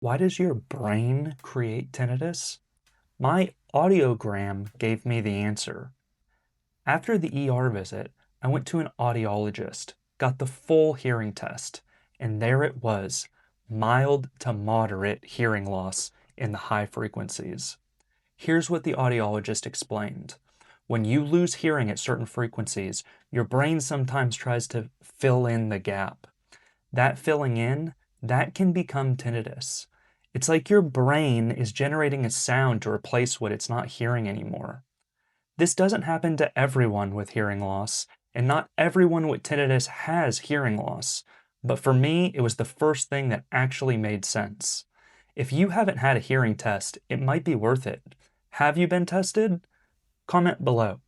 Why does your brain create tinnitus? My audiogram gave me the answer. After the ER visit, I went to an audiologist, got the full hearing test, and there it was, mild to moderate hearing loss in the high frequencies. Here's what the audiologist explained. When you lose hearing at certain frequencies, your brain sometimes tries to fill in the gap. That filling in, that can become tinnitus. It's like your brain is generating a sound to replace what it's not hearing anymore. This doesn't happen to everyone with hearing loss, and not everyone with tinnitus has hearing loss. But for me, it was the first thing that actually made sense. If you haven't had a hearing test, it might be worth it. Have you been tested? Comment below.